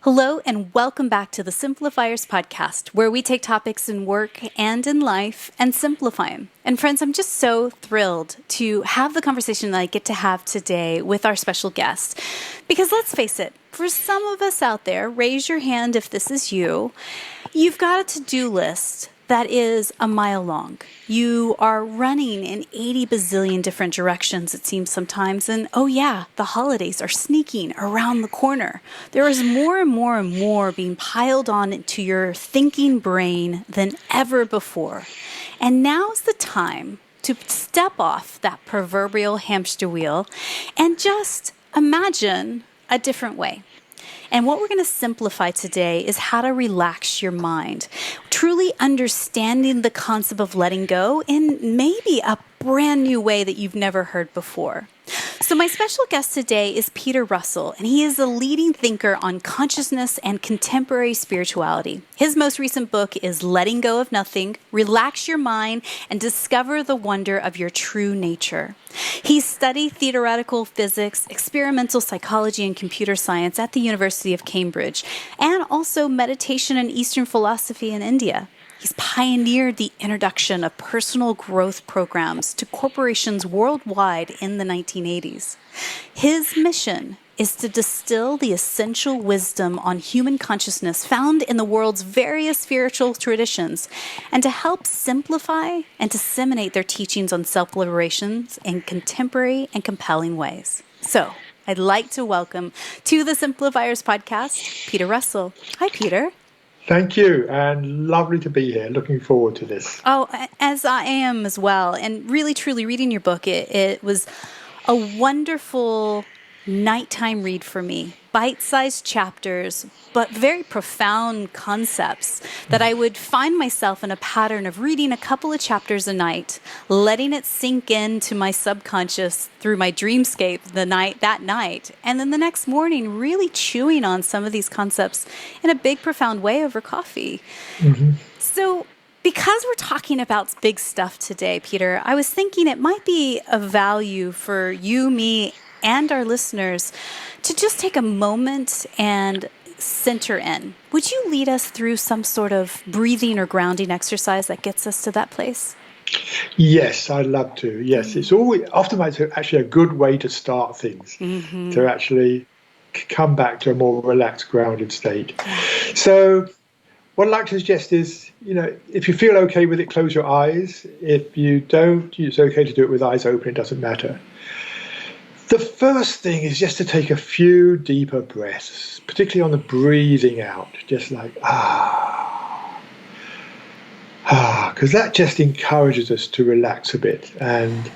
Hello and welcome back to the Simplifiers podcast, where we take topics in work and in life and simplify them. And friends, I'm just so thrilled to have the conversation that I get to have today with our special guest. Because let's face it, for some of us out there, raise your hand if this is you, you've got a to-do list that is a mile long. You are running in 80 bazillion different directions, it seems sometimes. And oh yeah, the holidays are sneaking around the corner. There is more and more and more being piled on into your thinking brain than ever before. And now's the time to step off that proverbial hamster wheel and just imagine a different way. And what we're going to simplify today is how to relax your mind, truly understanding the concept of letting go in maybe a brand new way that you've never heard before. So my special guest today is Peter Russell, and he is a leading thinker on consciousness and contemporary spirituality. His most recent book is Letting Go of Nothing, Relax Your Mind, and Discover the Wonder of Your True Nature. He studied theoretical physics, experimental psychology, and computer science at the University of Cambridge, and also meditation and Eastern philosophy in India. He's pioneered the introduction of personal growth programs to corporations worldwide in the 1980s. His mission is to distill the essential wisdom on human consciousness found in the world's various spiritual traditions and to help simplify and disseminate their teachings on self-liberation in contemporary and compelling ways. So, I'd like to welcome to the Simplifiers podcast, Peter Russell. Hi, Peter. Thank you, and lovely to be here. Looking forward to this. Oh, as I am as well. And really, truly reading your book, it was a wonderful nighttime read for me. Bite-sized chapters, but very profound concepts that I would find myself in a pattern of reading a couple of chapters a night, letting it sink into my subconscious through my dreamscape that night, and then the next morning really chewing on some of these concepts in a big, profound way over coffee. Mm-hmm. So because we're talking about big stuff today, Peter, I was thinking it might be of value for you, me, and our listeners to just take a moment and center in. Would you lead us through some sort of breathing or grounding exercise that gets us to that place? Yes, I'd love to. Yes, it's oftentimes actually a good way to start things, to actually come back to a more relaxed, grounded state. So what I'd like to suggest is, if you feel okay with it, close your eyes. If you don't, it's okay to do it with eyes open. It doesn't matter. The first thing is just to take a few deeper breaths, particularly on the breathing out, just like, because that just encourages us to relax a bit. And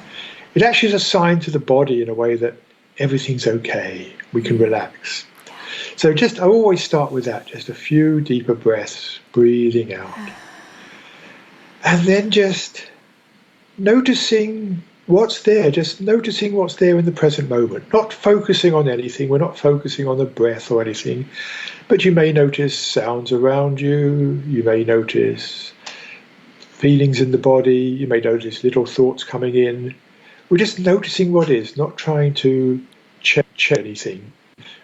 it actually is a sign to the body in a way that everything's okay, we can relax. So I always start with that, just a few deeper breaths, breathing out. And then just noticing what's there, just noticing what's there in the present moment, not focusing on anything. We're not focusing on the breath or anything, but you may notice sounds around you. You may notice feelings in the body. You may notice little thoughts coming in. We're just noticing what is, not trying to check anything.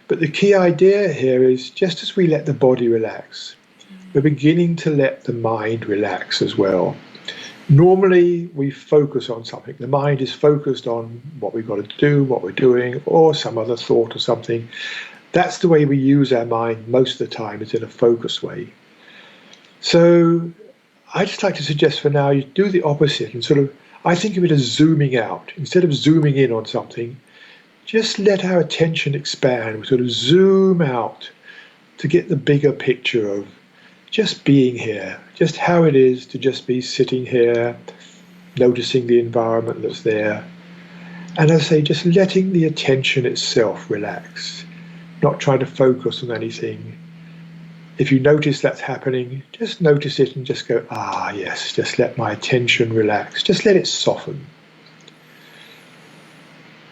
But the key idea here is just as we let the body relax, we're beginning to let the mind relax as well. Normally, we focus on something. The mind is focused on what we've got to do, what we're doing, or some other thought or something. That's the way we use our mind most of the time, is in a focused way. So I just like to suggest for now, you do the opposite and I think of it as zooming out. Instead of zooming in on something, just let our attention expand. We zoom out to get the bigger picture of just being here, just how it is to just be sitting here, noticing the environment that's there. And as I say, just letting the attention itself relax, not trying to focus on anything. If you notice that's happening, just notice it and just go, yes, just let my attention relax. Just let it soften.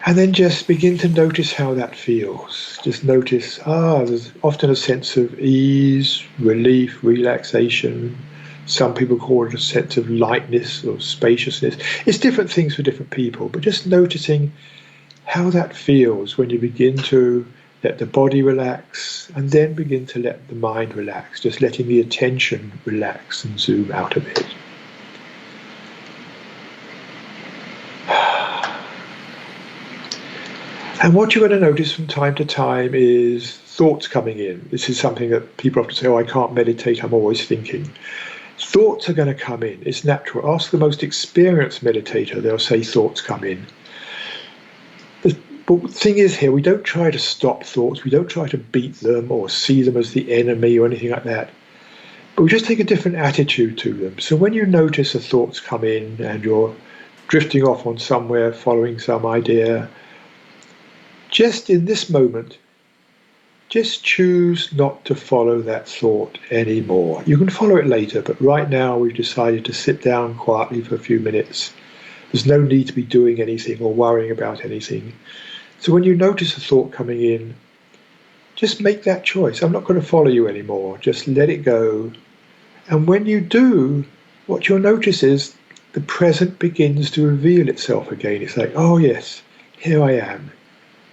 And then just begin to notice how that feels. Just notice, there's often a sense of ease, relief, relaxation. Some people call it a sense of lightness or spaciousness. It's different things for different people, but just noticing how that feels when you begin to let the body relax, and then begin to let the mind relax, just letting the attention relax and zoom out a bit. And what you're going to notice from time to time is thoughts coming in. This is something that people often say, oh, I can't meditate, I'm always thinking. Thoughts are going to come in. It's natural. Ask the most experienced meditator, they'll say thoughts come in. But the thing is here, we don't try to stop thoughts. We don't try to beat them or see them as the enemy or anything like that. But we just take a different attitude to them. So when you notice the thoughts come in and you're drifting off on somewhere, following some idea, just in this moment, just choose not to follow that thought anymore. You can follow it later, but right now we've decided to sit down quietly for a few minutes. There's no need to be doing anything or worrying about anything. So when you notice a thought coming in, just make that choice. I'm not going to follow you anymore. Just let it go. And when you do, what you'll notice is the present begins to reveal itself again. It's like, oh yes, here I am.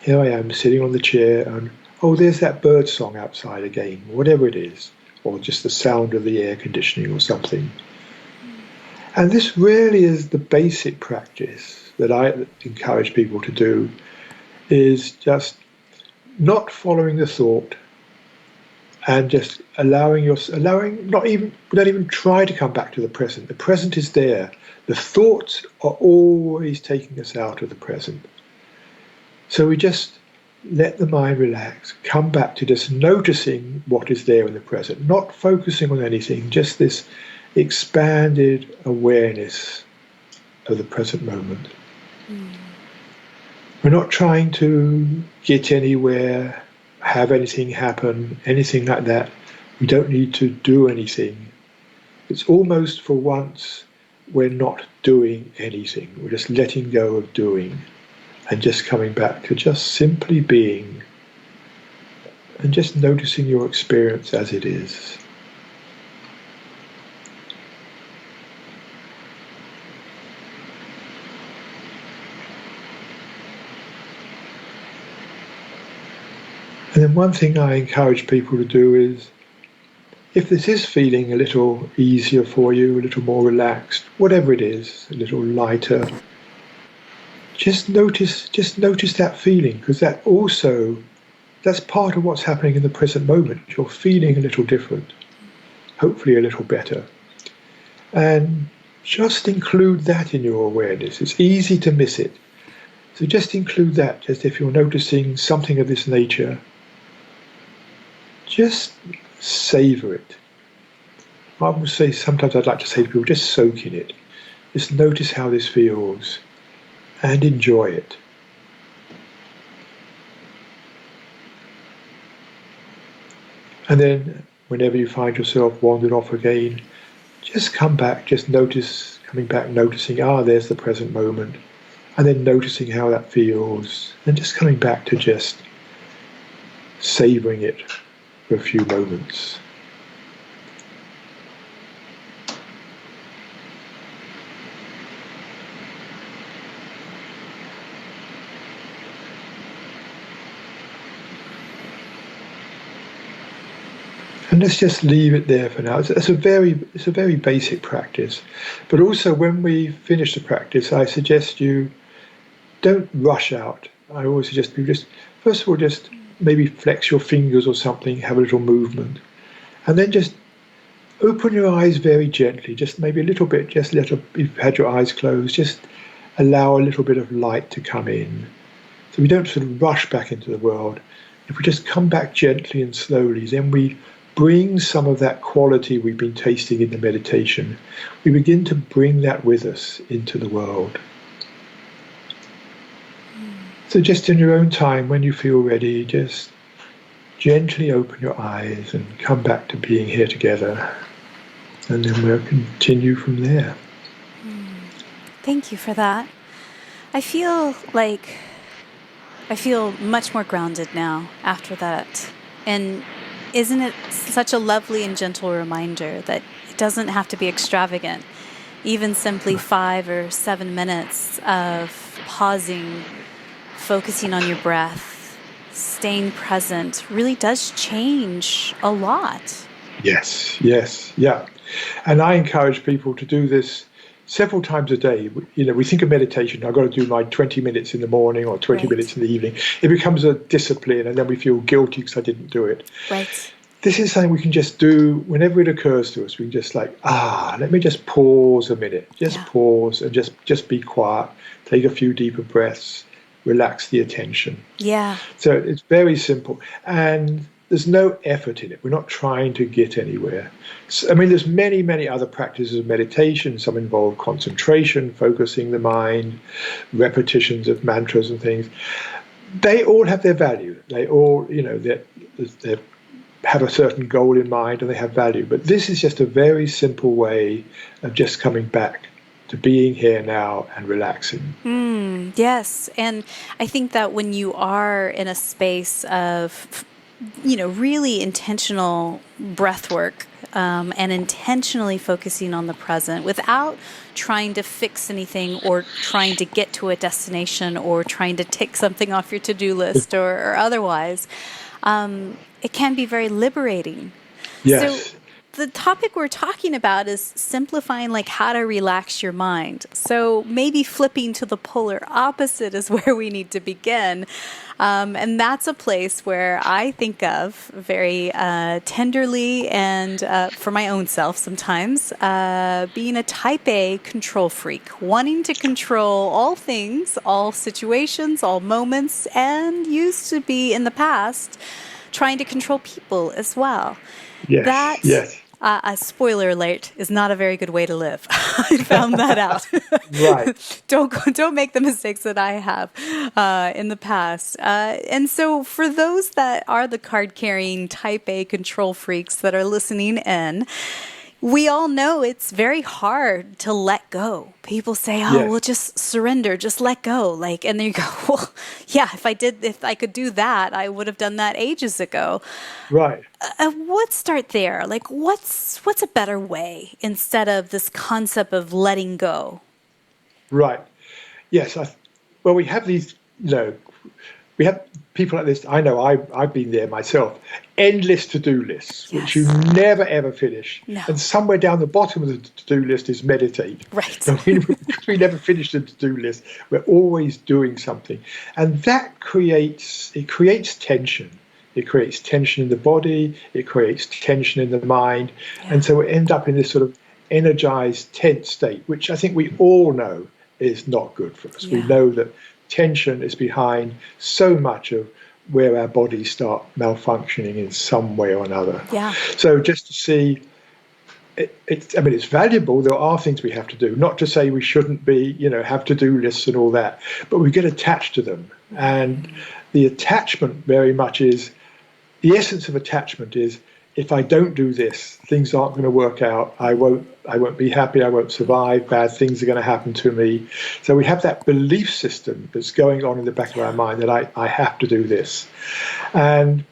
Here I am sitting on the chair and, oh, there's that bird song outside again, whatever it is, or just the sound of the air conditioning or something. And this really is the basic practice that I encourage people to do, is just not following the thought and just don't even try to come back to the present. The present is there. The thoughts are always taking us out of the present. So we just let the mind relax, come back to just noticing what is there in the present, not focusing on anything, just this expanded awareness of the present moment. We're not trying to get anywhere, have anything happen, anything like that. We don't need to do anything. It's almost for once we're not doing anything. We're just letting go of doing and just coming back to just simply being and just noticing your experience as it is. And then one thing I encourage people to do is, if this is feeling a little easier for you, a little more relaxed, whatever it is, a little lighter, just notice that feeling, because that's part of what's happening in the present moment. You're feeling a little different, hopefully a little better. And just include that in your awareness. It's easy to miss it. So just include that, just if you're noticing something of this nature, just savor it. I would say, sometimes I'd like to say to people, just soak in it. Just notice how this feels and enjoy it. And then whenever you find yourself wandered off again, just come back, just notice, coming back, noticing, there's the present moment, and then noticing how that feels, and just coming back to just savoring it for a few moments. And let's just leave it there for now. It's a very basic practice. But also when we finish the practice, I suggest you don't rush out. I always suggest people first of all, just maybe flex your fingers or something, have a little movement. And then just open your eyes very gently, just maybe a little bit, if you've had your eyes closed, just allow a little bit of light to come in. So we don't sort of rush back into the world. If we just come back gently and slowly, then we bring some of that quality we've been tasting in the meditation. We begin to bring that with us into the world. So just in your own time, when you feel ready, just gently open your eyes and come back to being here together. And then we'll continue from there. Thank you for that. I feel much more grounded now after that. And isn't it such a lovely and gentle reminder that it doesn't have to be extravagant? Even simply 5 or 7 minutes of pausing, focusing on your breath, staying present really does change a lot. Yes, yes, yeah. And I encourage people to do this several times a day. We think of meditation, I've got to do my 20 minutes in the morning or 20 Right. minutes in the evening. It becomes a discipline, and then we feel guilty because I didn't do it. Right. This is something we can just do whenever it occurs to us. We can just let me just pause a minute, just pause and just be quiet, take a few deeper breaths, relax the attention. Yeah. So it's very simple. And there's no effort in it. We're not trying to get anywhere. So, there's many, many other practices of meditation. Some involve concentration, focusing the mind, repetitions of mantras and things. They all have their value. They all, they have a certain goal in mind and they have value. But this is just a very simple way of just coming back to being here now and relaxing. Yes. And I think that when you are in a space of, really intentional breath work and intentionally focusing on the present without trying to fix anything or trying to get to a destination or trying to tick something off your to-do list or otherwise, it can be very liberating. Yes. So the topic we're talking about is simplifying, like how to relax your mind. So maybe flipping to the polar opposite is where we need to begin. And that's a place where I think of very tenderly and for my own self sometimes, being a type A control freak, wanting to control all things, all situations, all moments, and used to be in the past trying to control people as well. Yes. Yes. Spoiler alert, is not a very good way to live. I found that out. Right. Don't make the mistakes that I have in the past. And so for those that are the card-carrying type A control freaks that are listening in, we all know it's very hard to let go. People say, well, just surrender, just let go. And then you go, well, yeah, if I could do that, I would have done that ages ago. Right. Let's start there. What's a better way instead of this concept of letting go? Right. Yes. Well, we have these, we have people like this. I know I've been there myself. Endless to-do lists, which you never, ever finish. No. And somewhere down the bottom of the to-do list is meditate. Right. So we never finish the to-do list. We're always doing something. And that creates tension. It creates tension in the body. It creates tension in the mind. Yeah. And so we end up in this sort of energized, tense state, which I think we all know is not good for us. Yeah. We know that tension is behind so much of where our bodies start malfunctioning in some way or another. Yeah. So just to see, it's valuable. There are things we have to do. Not to say we shouldn't be, have to-do lists and all that, but we get attached to them. And the attachment very much is, the essence of attachment is, if I don't do this, things aren't going to work out. I won't be happy. I won't survive. Bad things are going to happen to me. So we have that belief system that's going on in the back of our mind that I have to do this. And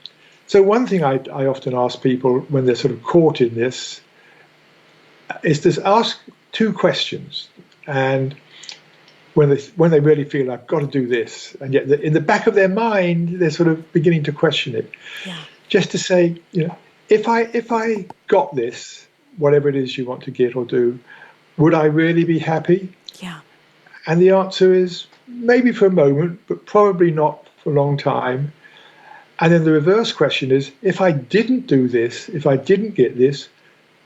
so one thing I often ask people when they're sort of caught in this is to ask two questions. And when they really feel I've got to do this, and yet in the back of their mind they're sort of beginning to question it, just to say, if I got this, whatever it is you want to get or do, would I really be happy? Yeah. And the answer is maybe for a moment, but probably not for a long time. And then the reverse question is, if I didn't do this, if I didn't get this,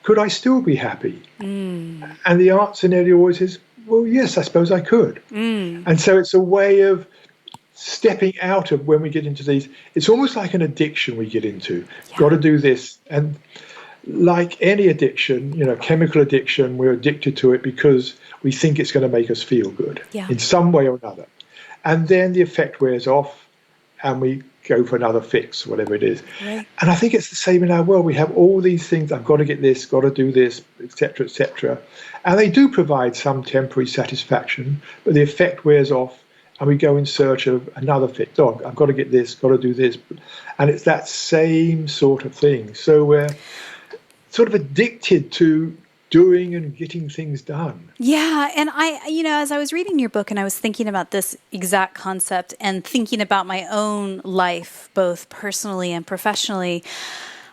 could I still be happy? And the answer nearly always is, well, yes, I suppose I could. And so it's a way of stepping out of when we get into these. It's almost like an addiction we get into. Got to do this. And like any addiction, chemical addiction, we're addicted to it because we think it's going to make us feel good in some way or another. And then the effect wears off and we go for another fix, whatever it is. Right. And I think it's the same in our world. We have all these things, I've got to get this, got to do this, etc., etc. And they do provide some temporary satisfaction, but the effect wears off and we go in search of another fix. Oh, I've got to get this, got to do this. And it's that same sort of thing. So we're sort of addicted to doing and getting things done. Yeah. And as I was reading your book and I was thinking about this exact concept and thinking about my own life, both personally and professionally,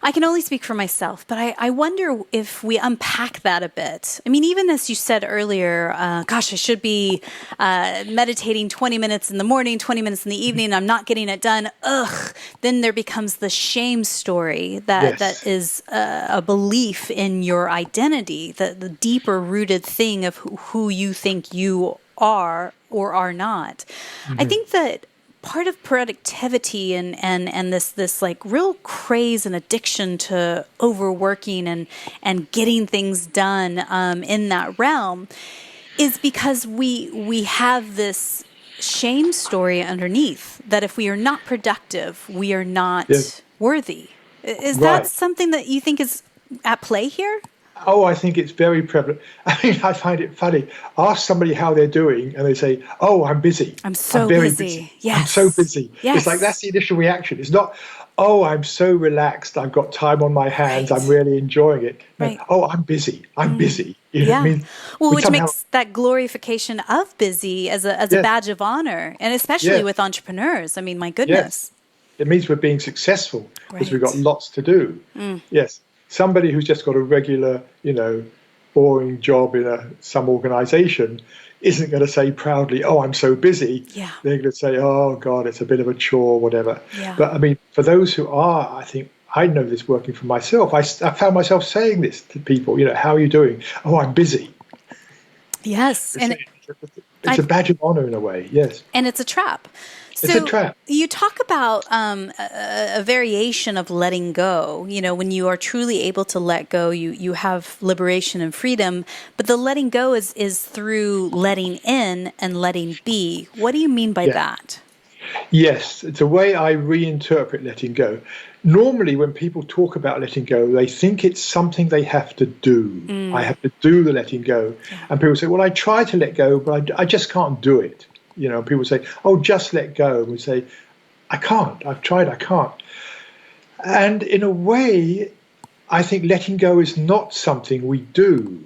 I can only speak for myself, but I wonder if we unpack that a bit. I mean, even as you said earlier, I should be meditating 20 minutes in the morning, 20 minutes in the evening, I'm not getting it done. Then there becomes the shame story that is a belief in your identity, the deeper rooted thing of who you think you are or are not. I think that part of productivity and this like real craze and addiction to overworking and getting things done in that realm is because we have this shame story underneath that if we are not productive, we are not worthy. Is that something that you think is at play here? Oh, I think it's very prevalent. I mean, I find it funny. Ask somebody how they're doing, and they say, "Oh, I'm busy. I'm very busy. Yes. I'm so busy." Yes. It's like that's the initial reaction. It's not, "Oh, I'm so relaxed. I've got time on my hands. I'm really enjoying it." No, Right. "Oh, I'm busy. I'm busy." You know what I mean? Which makes that glorification of busy as a badge of honor, and especially with entrepreneurs. I mean, my goodness. Yes. It means we're being successful because we've got lots to do. Yes. Somebody who's just got a regular, boring job in some organization isn't going to say proudly, "Oh, I'm so busy." Yeah. They're going to say, "Oh, God, it's a bit of a chore, whatever." Yeah. But I mean, for those who are, I think I know this working for myself. I found myself saying this to people, "How are you doing?" "Oh, I'm busy." Yes. It's a badge of honor in a way. Yes. And it's a trap. It's a trap. You talk about a variation of letting go. When you are truly able to let go, you have liberation and freedom. But the letting go is through letting in and letting be. What do you mean by that? Yes, it's a way I reinterpret letting go. Normally, when people talk about letting go, they think it's something they have to do. I have to do the letting go. Yeah. And people say, "Well, I try to let go, but I just can't do it." People say, "Oh, just let go." And we say, "I can't. I've tried. I can't." And in a way, I think letting go is not something we do.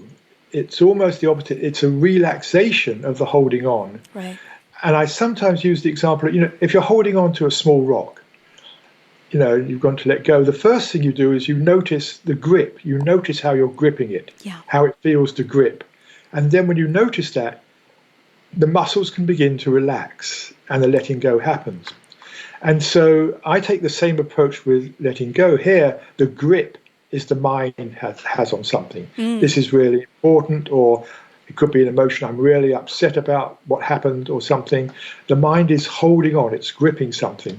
It's almost the opposite. It's a relaxation of the holding on. Right. And I sometimes use the example, if you're holding on to a small rock, you've gone to let go. The first thing you do is you notice the grip. You notice how you're gripping it, how it feels to grip. And then when you notice that, the muscles can begin to relax and the letting go happens. And so I take the same approach with letting go. Here, the grip is the mind has on something. This is really important, or it could be an emotion. I'm really upset about what happened or something. The mind is holding on. It's gripping something.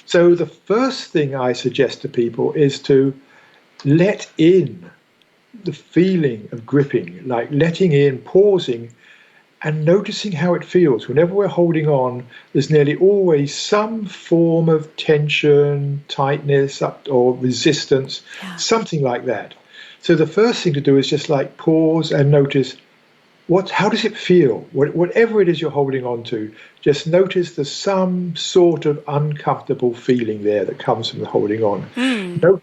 So the first thing I suggest to people is to let in the feeling of gripping, like letting in, pausing, and noticing how it feels. Whenever we're holding on, there's nearly always some form of tension, tightness, or resistance, something like that. So the first thing to do is just like pause and notice how does it feel? Whatever it is you're holding on to, just notice there's some sort of uncomfortable feeling there that comes from the holding on.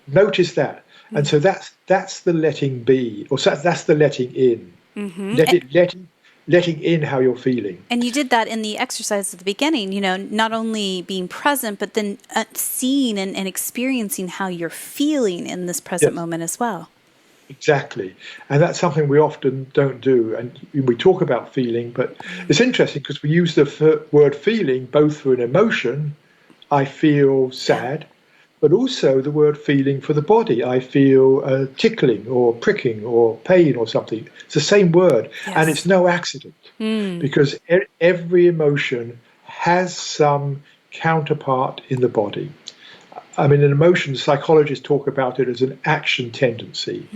Notice that. And so that's the letting be, or that's the letting in. Letting in how you're feeling. And you did that in the exercise at the beginning, not only being present, but then seeing and experiencing how you're feeling in this present moment as well. Exactly. And that's something we often don't do. And we talk about feeling, but it's interesting because we use the word feeling both for an emotion, I feel sad, but also the word feeling for the body. I feel tickling or pricking or pain or something. It's the same word. And it's no accident because every emotion has some counterpart in the body. I mean, an emotion, psychologists talk about it as an action tendency.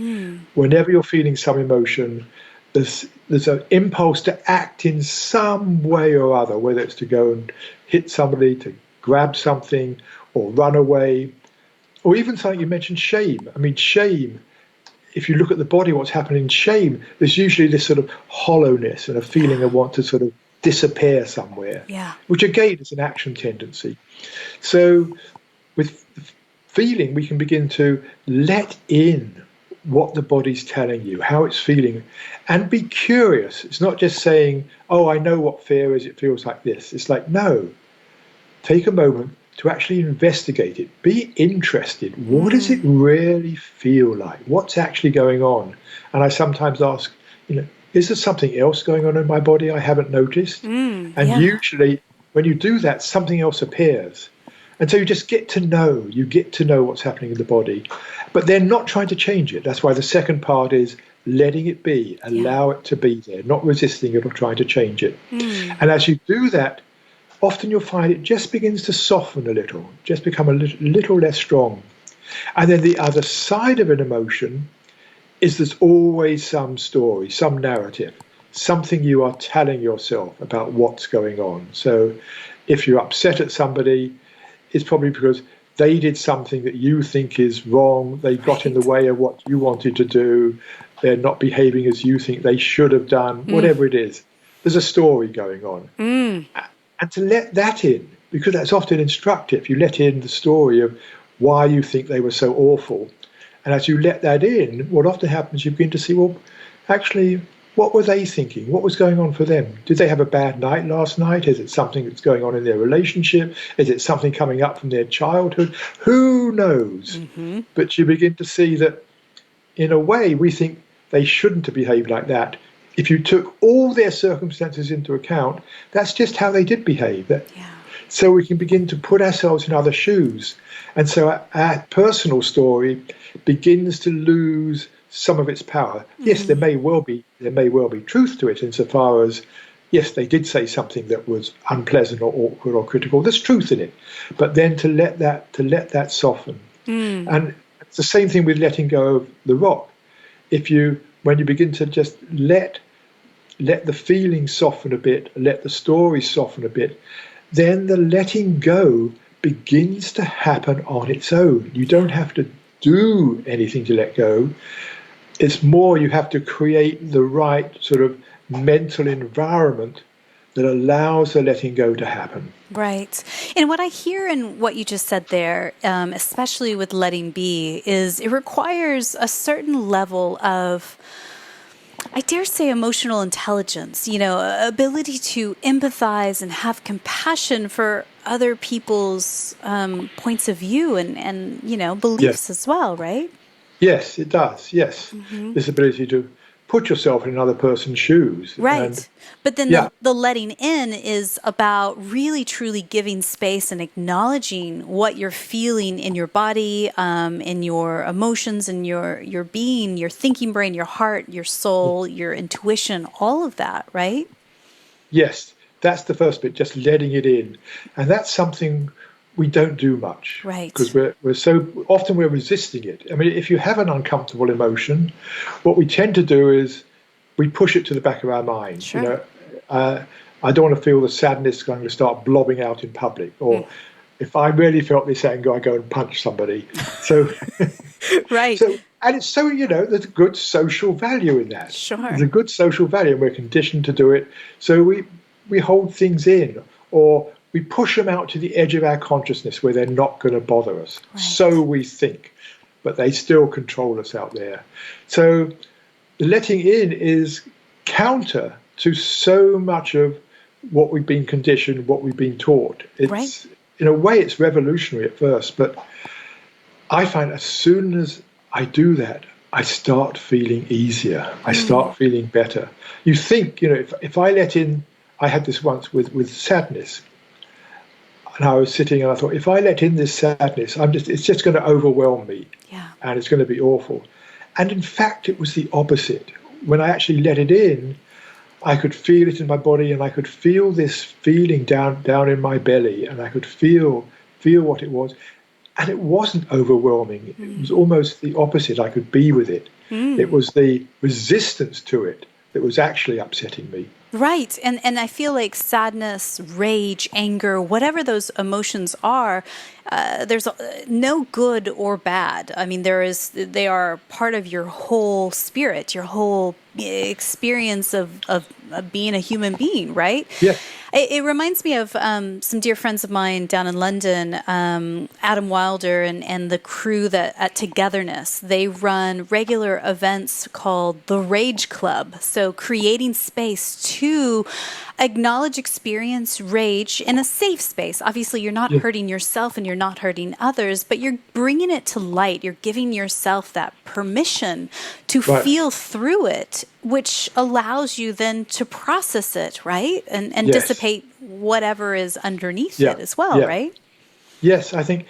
Whenever you're feeling some emotion, there's an impulse to act in some way or other, whether it's to go and hit somebody, to grab something, or run away, or even something you mentioned, shame. I mean, shame, if you look at the body, what's happening in shame, there's usually this sort of hollowness and a feeling of want to sort of disappear somewhere, which again is an action tendency. So with feeling, we can begin to let in what the body's telling you, how it's feeling, and be curious. It's not just saying, oh, I know what fear is, it feels like this. It's like, no, take a moment to actually investigate it. Be interested. What does it really feel like? What's actually going on? And I sometimes ask, is there something else going on in my body I haven't noticed? And usually when you do that, something else appears. And so you just get to know what's happening in the body, but then not trying to change it. That's why the second part is letting it be, allow it to be there, not resisting it or trying to change it. And as you do that, often you'll find it just begins to soften a little, just become a little less strong. And then the other side of an emotion is there's always some story, some narrative, something you are telling yourself about what's going on. So if you're upset at somebody, it's probably because they did something that you think is wrong. They got in the way of what you wanted to do. They're not behaving as you think they should have done, whatever it is. There's a story going on. And to let that in, because that's often instructive. You let in the story of why you think they were so awful. And as you let that in, what often happens, you begin to see, well, actually, what were they thinking? What was going on for them? Did they have a bad night last night? Is it something that's going on in their relationship? Is it something coming up from their childhood? Who knows? But you begin to see that, in a way, we think they shouldn't have behaved like that. If you took all their circumstances into account, that's just how they did behave. So we can begin to put ourselves in other shoes. And so our personal story begins to lose some of its power. Yes, there may well be truth to it insofar as, yes, they did say something that was unpleasant or awkward or critical. There's truth in it. But then to let that soften. And it's the same thing with letting go of the rock. When you begin to just let the feeling soften a bit, let the story soften a bit, then the letting go begins to happen on its own. You don't have to do anything to let go. It's more you have to create the right sort of mental environment that allows the letting go to happen. Right. And what I hear in what you just said there, especially with letting be, is it requires a certain level of, I dare say, emotional intelligence, ability to empathize and have compassion for other people's points of view and beliefs as well, right? Yes, it does. Yes. This ability to put yourself in another person's shoes. Right. But then the letting in is about really, truly giving space and acknowledging what you're feeling in your body, in your emotions, in your being, your thinking brain, your heart, your soul, your intuition, all of that, right? Yes, that's the first bit, just letting it in. And that's something we don't do much. Right. Because we're so often we're resisting it. I mean, if you have an uncomfortable emotion, what we tend to do is we push it to the back of our mind. Sure. I don't want to feel the sadness, I'm going to start blobbing out in public. Or if I really felt this anger, I go and punch somebody. So, right. And it's so, there's a good social value in that. Sure. There's a good social value, and we're conditioned to do it. So we hold things in, or we push them out to the edge of our consciousness where they're not going to bother us. Right. So we think, but they still control us out there. So letting in is counter to so much of what we've been conditioned, what we've been taught. It's in a way, it's revolutionary at first, but I find as soon as I do that, I start feeling easier. I start feeling better. You think, if I let in, I had this once with sadness. And I was sitting and I thought, if I let in this sadness, it's just going to overwhelm me. Yeah. And it's going to be awful. And in fact, it was the opposite. When I actually let it in, I could feel it in my body, and I could feel this feeling down in my belly, and I could feel what it was. And it wasn't overwhelming. It was almost the opposite. I could be with it. It was the resistance to it that was actually upsetting me. Right. And I feel like sadness, rage, anger, whatever those emotions are, there's no good or bad. I mean, they are part of your whole spirit, your whole experience of being a human being, right? Yeah. It reminds me of some dear friends of mine down in London, Adam Wilder and the crew that at Togetherness, they run regular events called the Rage Club. So creating space to acknowledge, experience rage in a safe space. Obviously, you're not hurting yourself and you're not hurting others, but you're bringing it to light. You're giving yourself that permission to feel through it, which allows you then to process it, right? And dissipate whatever is underneath it as well, right? Yes, I think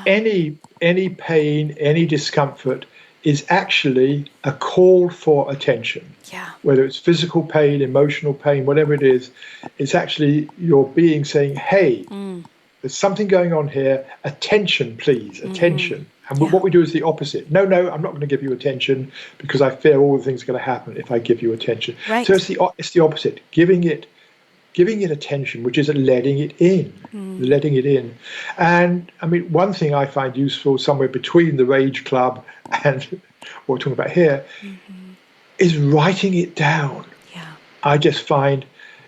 any pain, any discomfort is actually a call for attention. Yeah. Whether it's physical pain, emotional pain, whatever it is, it's actually your being saying, hey, there's something going on here. Attention, please, attention. And what we do is the opposite. No, I'm not going to give you attention because I fear all the things are going to happen if I give you attention. Right. So it's the opposite, giving it attention, which is letting it in. And I mean, one thing I find useful somewhere between the Rage Club and what we're talking about here is writing it down. Yeah. I just find,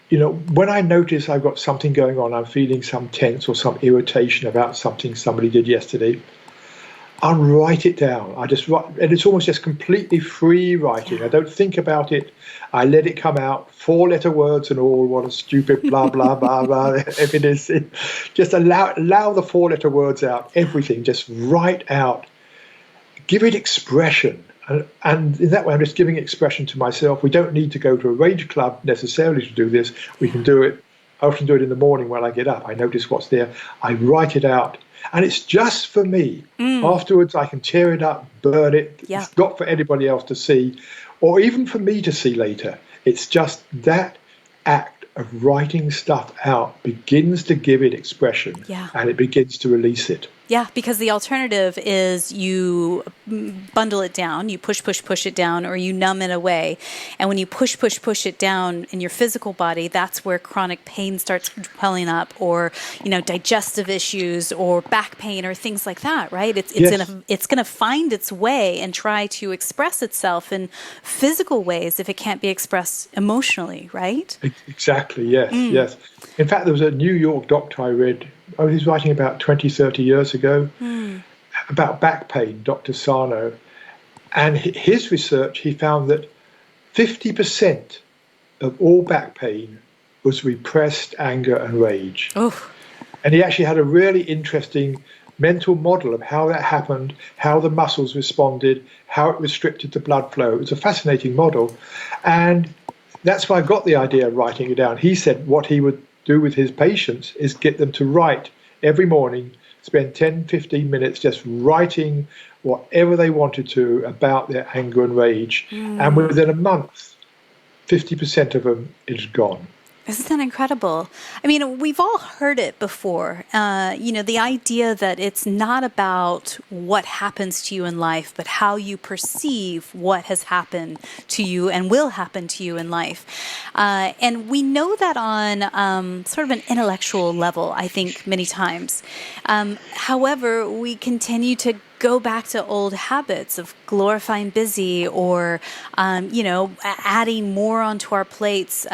when I notice I've got something going on, I'm feeling some tense or some irritation about something somebody did yesterday, I'll write it down. I just write, and it's almost just completely free writing. I don't think about it. I let it come out, 4-letter words and all. What a stupid blah blah blah blah. If it is, just allow the 4-letter words out. Everything, just write out. Give it expression, and in that way, I'm just giving expression to myself. We don't need to go to a Rage Club necessarily to do this. We can do it. I often do it in the morning when I get up. I notice what's there. I write it out. And it's just for me. Afterwards, I can tear it up, burn it. Yeah. It's not for anybody else to see, or even for me to see later. It's just that act of writing stuff out begins to give it expression, and it begins to release it. Yeah, because the alternative is you bundle it down, you push it down, or you numb it away. And when you push it down in your physical body, that's where chronic pain starts welling up, or digestive issues, or back pain, or things like that. Right? It's gonna find its way and try to express itself in physical ways if it can't be expressed emotionally. Right? Exactly. Yes. In fact, there was a New York doctor I read. He was writing about 20, 30 years ago about back pain, Dr. Sarno. And his research, he found that 50% of all back pain was repressed anger and rage. Oh. And he actually had a really interesting mental model of how that happened, how the muscles responded, how it restricted the blood flow. It was a fascinating model. And that's why I got the idea of writing it down. He said what he would do with his patients is get them to write every morning, spend 10, 15 minutes just writing whatever they wanted to about their anger and rage. And within a month, 50% of them is gone. Isn't that incredible? I mean, we've all heard it before. The idea that it's not about what happens to you in life, but how you perceive what has happened to you and will happen to you in life. And we know that on sort of an intellectual level, I think, many times. However, we continue to go back to old habits of glorifying busy, or adding more onto our plates,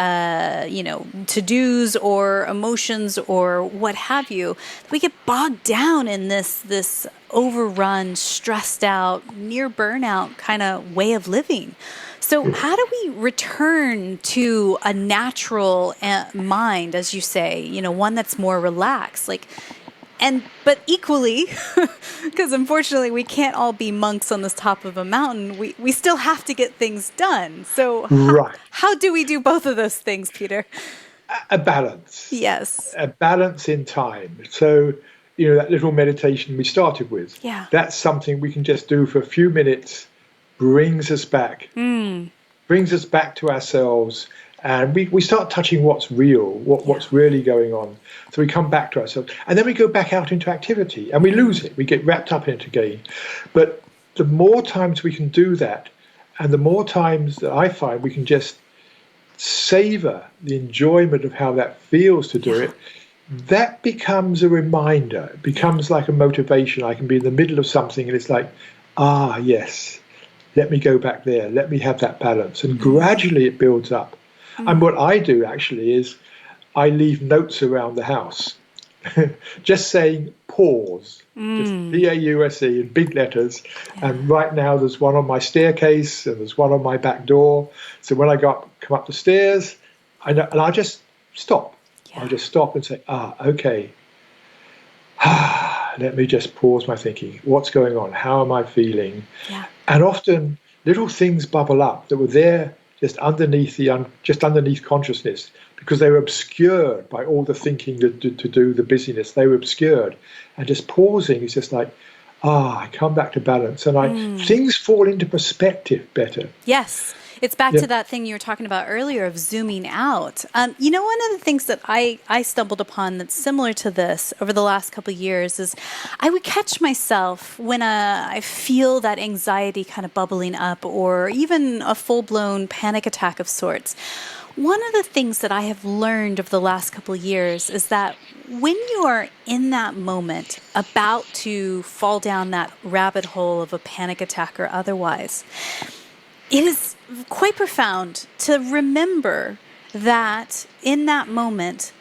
to-dos or emotions or what have you. We get bogged down in this overrun, stressed out, near burnout kind of way of living. So how do we return to a natural mind, as you say, one that's more relaxed? But equally, because unfortunately we can't all be monks on the top of a mountain, we still have to get things done. So how do we do both of those things, Peter? A balance. Yes. A balance in time. So, that little meditation we started with, that's something we can just do for a few minutes, brings us back to ourselves. And we start touching what's real, what's really going on. So we come back to ourselves. And then we go back out into activity and we lose it. We get wrapped up in it again. But the more times we can do that, and the more times that I find we can just savor the enjoyment of how that feels to do it, that becomes a reminder. It becomes like a motivation. I can be in the middle of something and it's like, yes, let me go back there, let me have that balance. And gradually it builds up. And what I do actually is I leave notes around the house, just saying pause, just P-A-U-S-E in big letters. And right now there's one on my staircase and there's one on my back door. So when I come up the stairs, I know, and I just stop. I just stop and say, okay. Let me just pause my thinking. What's going on? How am I feeling? Yeah. And often little things bubble up that were there just underneath just underneath consciousness, because they were obscured by all the thinking to do the busyness. They were obscured, and just pausing is just like, I come back to balance, and things fall into perspective better. Yes. It's back to that thing you were talking about earlier of zooming out. One of the things that I stumbled upon that's similar to this over the last couple of years is I would catch myself when I feel that anxiety kind of bubbling up, or even a full-blown panic attack of sorts. One of the things that I have learned over the last couple of years is that when you are in that moment about to fall down that rabbit hole of a panic attack or otherwise, it is quite profound to remember that in that moment,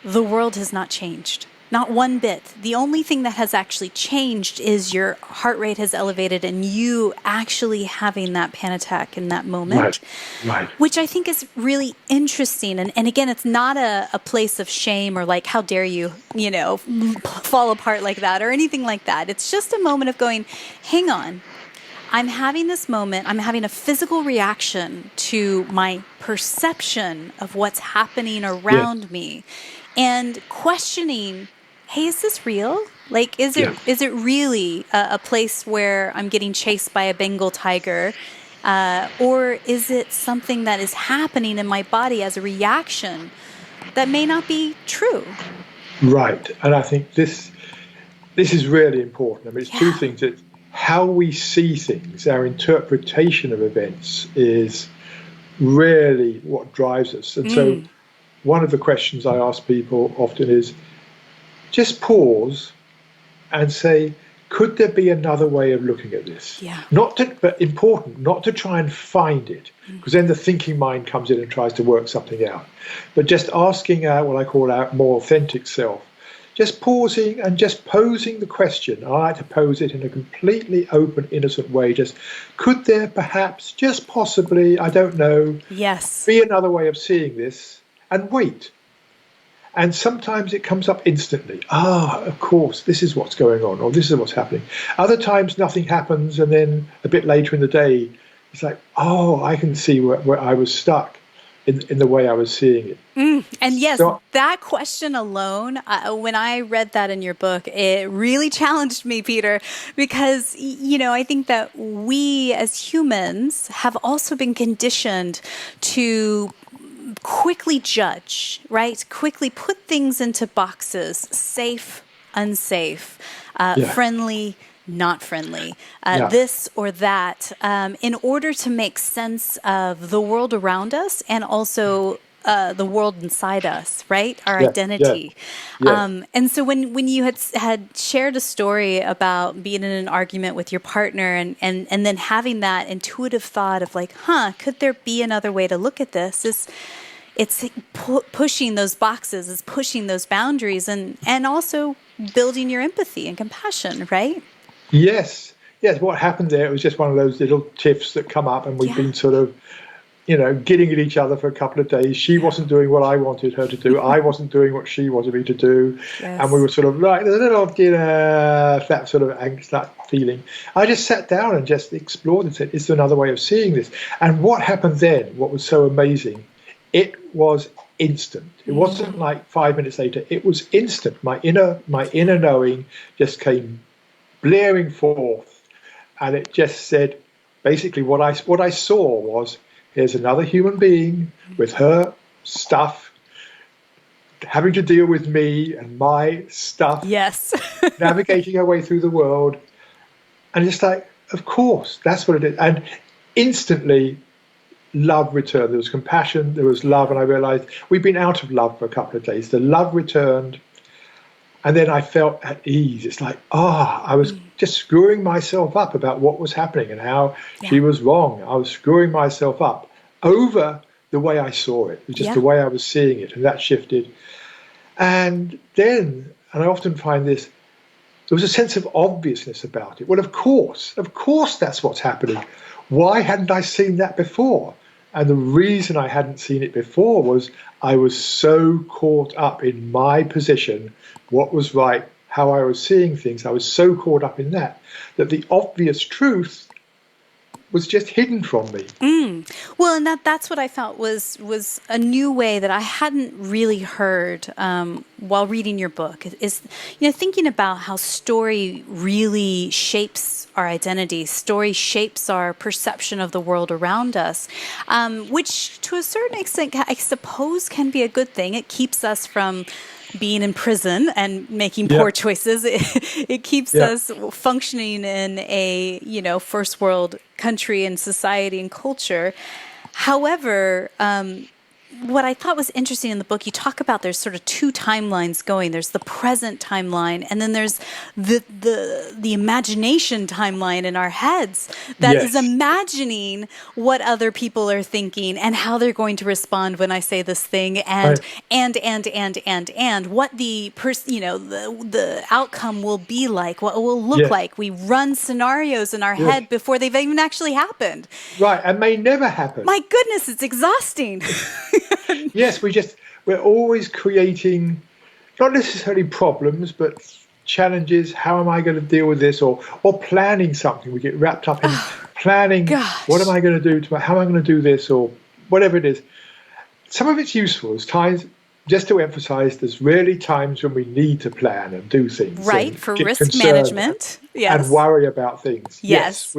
the world has not changed. Not one bit. The only thing that has actually changed is your heart rate has elevated and you actually having that panic attack in that moment. Right. Which I think is really interesting. And again, it's not a place of shame or like, how dare you, fall apart like that or anything like that. It's just a moment of going, hang on. I'm having this moment, I'm having a physical reaction to my perception of what's happening around me, and questioning, hey, is this real? Like, is it really a place where I'm getting chased by a Bengal tiger? Or is it something that is happening in my body as a reaction that may not be true? Right. And I think this is really important. I mean, it's two things. It's how we see things, our interpretation of events is really what drives us. And so one of the questions I ask people often is just pause and say, could there be another way of looking at this? Yeah. But important, not to try and find it, because then the thinking mind comes in and tries to work something out. But just asking what I call our more authentic self, just pausing and just posing the question. I like to pose it in a completely open, innocent way. Just, could there perhaps, just possibly, I don't know, be another way of seeing this? And wait. And sometimes it comes up instantly. Of course, this is what's going on, or this is what's happening. Other times nothing happens, and then a bit later in the day, it's like, I can see where I was stuck in the way I was seeing it. And yes, that question alone, when I read that in your book, it really challenged me, Peter, because, I think that we as humans have also been conditioned to quickly judge, right? Quickly put things into boxes, safe, unsafe, friendly, not friendly, this or that, in order to make sense of the world around us and also the world inside us, right? Our identity. And so when you had shared a story about being in an argument with your partner and then having that intuitive thought of like, could there be another way to look at this? It's pushing those boxes, it's pushing those boundaries and also building your empathy and compassion, right? Yes. What happened there, it was just one of those little tiffs that come up, and we've been sort of, getting at each other for a couple of days. She wasn't doing what I wanted her to do. I wasn't doing what she wanted me to do. Yes. And we were sort of like, there's a little, that sort of angst, that feeling. I just sat down and just explored and said, is there another way of seeing this? And what happened then, what was so amazing, it was instant. It wasn't like 5 minutes later. It was instant. My inner knowing just came blaring forth, and it just said, basically what I saw was, here's another human being with her stuff, having to deal with me and my stuff, navigating her way through the world, and just like, of course, that's what it is. And instantly love returned. There was compassion, there was love, and I realized we'd been out of love for a couple of days. The love returned, And then I felt at ease. It's like, I was just screwing myself up about what was happening and how she was wrong. I was screwing myself up over the way I saw it, just the way I was seeing it. And that shifted. And then, and I often find this, there was a sense of obviousness about it. Well, of course that's what's happening. Why hadn't I seen that before? And the reason I hadn't seen it before was I was so caught up in my position, what was right, how I was seeing things. I was so caught up in that the obvious truth was just hidden from me. Well, and that's what I felt was a new way that I hadn't really heard while reading your book. Is thinking about how story really shapes our identity. Story shapes our perception of the world around us, which to a certain extent, I suppose, can be a good thing. It keeps us from being in prison and making poor choices. It keeps us functioning in a first world country and society and culture. However, what I thought was interesting in the book, you talk about there's sort of two timelines going. There's the present timeline, and then there's the imagination timeline in our heads that is imagining what other people are thinking and how they're going to respond when I say this thing, and what the outcome will be like, what it will look like. We run scenarios in our head before they've even actually happened. Right, and may never happen. My goodness, it's exhausting. Yes, we're always creating, not necessarily problems, but challenges. How am I going to deal with this? Or planning something. We get wrapped up in planning. What am I going to do? How am I going to do this? Or whatever it is. Some of it's useful. There's times, just to emphasize, there's really times when we need to plan and do things. Right, for risk management. And worry about things. Yes.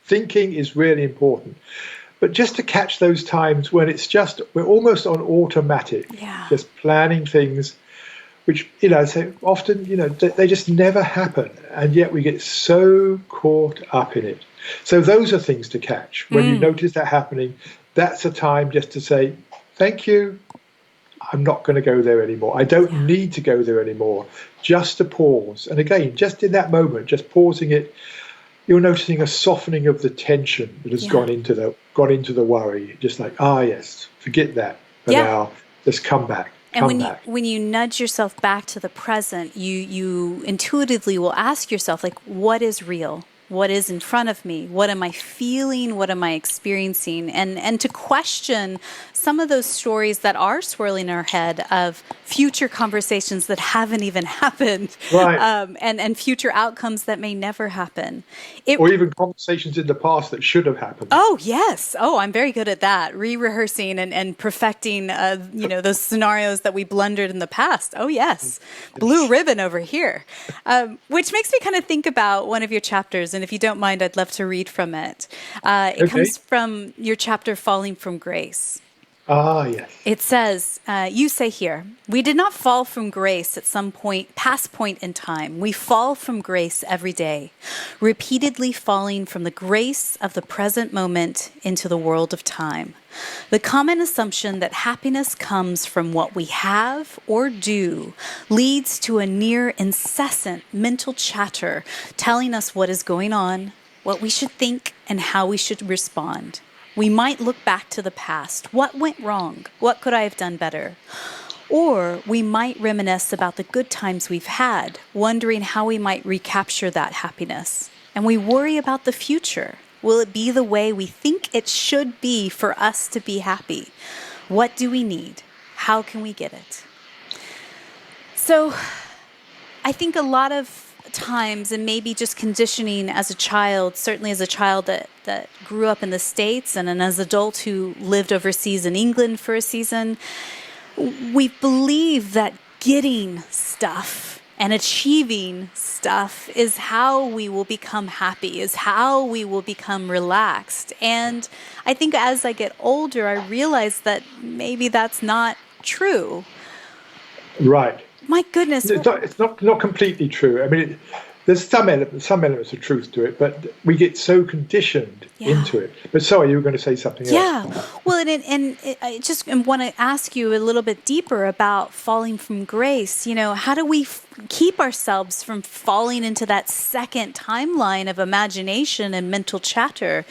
Thinking is really important. But just to catch those times when we're almost on automatic, just planning things, which, so often, they just never happen. And yet we get so caught up in it. So those are things to catch. When you notice that happening, that's a time just to say, thank you. I'm not going to go there anymore. I don't need to go there anymore. Just to pause. And again, just in that moment, just pausing it, you're noticing a softening of the tension that has gone into the worry. Just like, yes, forget that for now. Just come back. And when you nudge yourself back to the present, you intuitively will ask yourself, like, what is real? What is in front of me? What am I feeling? What am I experiencing? And to question some of those stories that are swirling in our head of future conversations that haven't even happened, and future outcomes that may never happen. Or even conversations in the past that should have happened. Oh, yes. Oh, I'm very good at that. Re-rehearsing and perfecting, those scenarios that we blundered in the past. Oh, yes. Blue ribbon over here. Which makes me kind of think about one of your chapters. And if you don't mind, I'd love to read from it. It comes from your chapter, Falling from Grace. Yes. It says, you say here, we did not fall from grace at some past point in time. We fall from grace every day, repeatedly falling from the grace of the present moment into the world of time. The common assumption that happiness comes from what we have or do leads to a near incessant mental chatter telling us what is going on, what we should think, and how we should respond. We might look back to the past. What went wrong? What could I have done better? Or we might reminisce about the good times we've had, wondering how we might recapture that happiness. And we worry about the future. Will it be the way we think it should be for us to be happy? What do we need? How can we get it? So I think a lot of times, and maybe just conditioning as a child, certainly as a child that grew up in the States and as an adult who lived overseas in England for a season, we believe that getting stuff and achieving stuff is how we will become happy, is how we will become relaxed. And I think as I get older, I realize that maybe that's not true. Right. My goodness. It's not completely true. I mean, there's some elements of truth to it, but we get so conditioned into it. But sorry, you were going to say something else. Yeah. Well, I just want to ask you a little bit deeper about falling from grace. How do we keep ourselves from falling into that second timeline of imagination and mental chatter,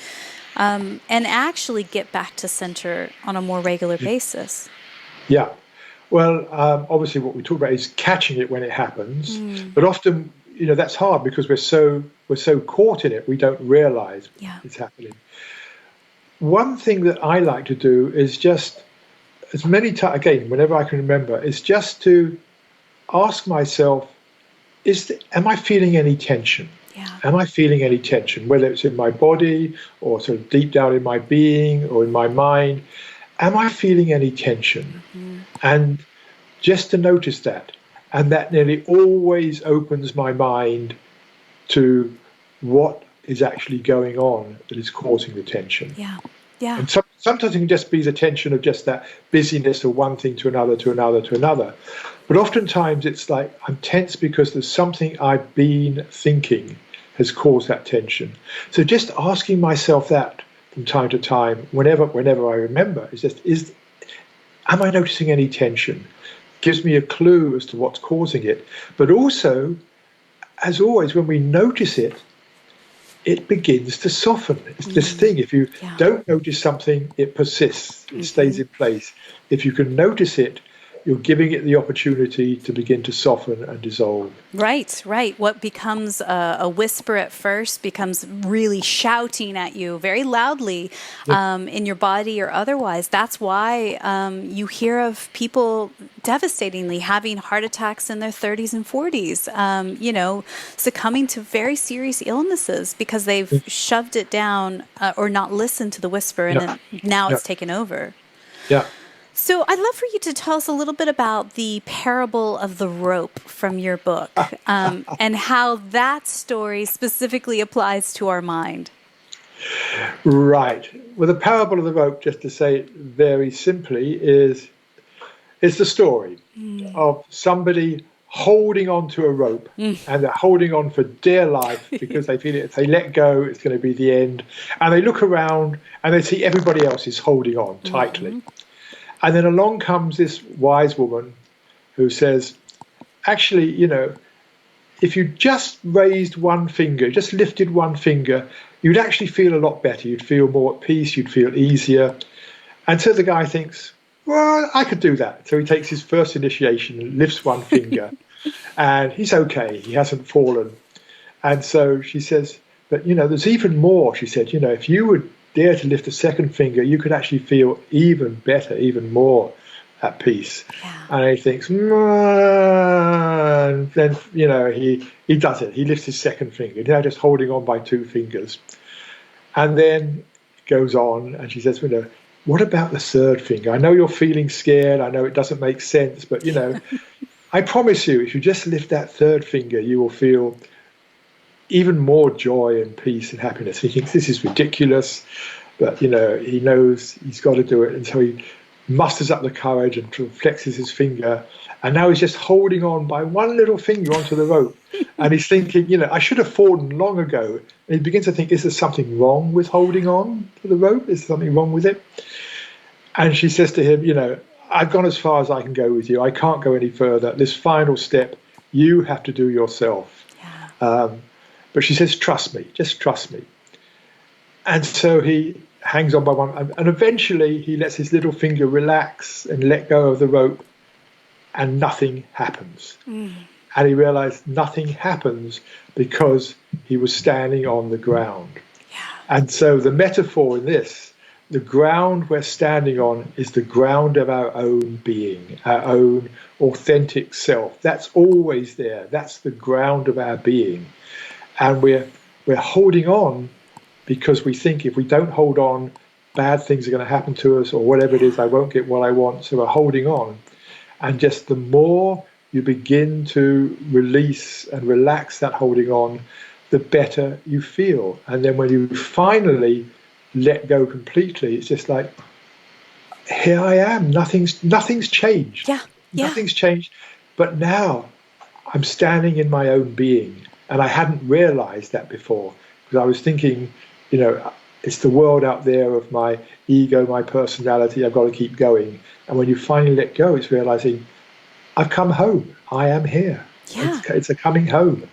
and actually get back to center on a more regular basis? Yeah. Well, obviously what we talk about is catching it when it happens, but often, that's hard because we're so caught in it, we don't realize it's happening. One thing that I like to do is just as many times, again, whenever I can remember, is just to ask myself, am I feeling any tension? Yeah. Am I feeling any tension, whether it's in my body or sort of deep down in my being or in my mind? Am I feeling any tension? And just to notice that. And that nearly always opens my mind to what is actually going on that is causing the tension. Yeah. Yeah. And sometimes it can just be the tension of just that busyness of one thing to another, to another, to another. But oftentimes it's like I'm tense because there's something I've been thinking has caused that tension. So just asking myself that from time to time, whenever I remember, am I noticing any tension? Gives me a clue as to what's causing it. But also, as always, when we notice it, it begins to soften. It's this thing. If you don't notice something, it persists. It stays in place. If you can notice it, you're giving it the opportunity to begin to soften and dissolve. Right. What becomes a whisper at first becomes really shouting at you very loudly in your body or otherwise. That's why you hear of people devastatingly having heart attacks in their 30s and 40s, succumbing to very serious illnesses because they've shoved it down or not listened to the whisper, and then now it's taken over. Yeah. So I'd love for you to tell us a little bit about the parable of the rope from your book, and how that story specifically applies to our mind. Right. Well, the parable of the rope, just to say it very simply, is the story of somebody holding on to a rope, and they're holding on for dear life because they feel if they let go, it's going to be the end. And they look around and they see everybody else is holding on tightly. And then along comes this wise woman who says, actually, if you just raised one finger, just lifted one finger, you'd actually feel a lot better. You'd feel more at peace. You'd feel easier. And so the guy thinks, well, I could do that. So he takes his first initiation and lifts one finger and he's okay. He hasn't fallen. And so she says, but, there's even more. She said, if you would dare to lift a second finger, you could actually feel even better, even more at peace. Yeah. And he thinks, and then, he does it. He lifts his second finger, now just holding on by two fingers. And then it goes on, and she says, what about the third finger? I know you're feeling scared. I know it doesn't make sense, but, I promise you, if you just lift that third finger, you will feel even more joy and peace and happiness. He thinks this is ridiculous, but he knows he's got to do it, and so he musters up the courage and flexes his finger, and now he's just holding on by one little finger onto the rope, and he's thinking, I should have fallen long ago. And he begins to think, is there something wrong with holding on to the rope? Is there something wrong with it? And she says to him, I've gone as far as I can go with you. I can't go any further. This final step, you have to do yourself. Yeah. But she says, trust me, just trust me. And so he hangs on by one, and eventually he lets his little finger relax and let go of the rope, and nothing happens. And he realized nothing happens because he was standing on the ground. Yeah. And so the metaphor in this, the ground we're standing on is the ground of our own being, our own authentic self. That's always there. That's the ground of our being. And we're holding on because we think if we don't hold on, bad things are going to happen to us, or whatever it is, I won't get what I want. So we're holding on. And just the more you begin to release and relax that holding on, the better you feel. And then when you finally let go completely, it's just like, here I am. Nothing's changed. Yeah. Nothing's changed. But now I'm standing in my own being. And I hadn't realized that before, because I was thinking, it's the world out there of my ego, my personality, I've got to keep going. And when you finally let go, it's realizing, I've come home. I am here. Yeah. It's a coming home.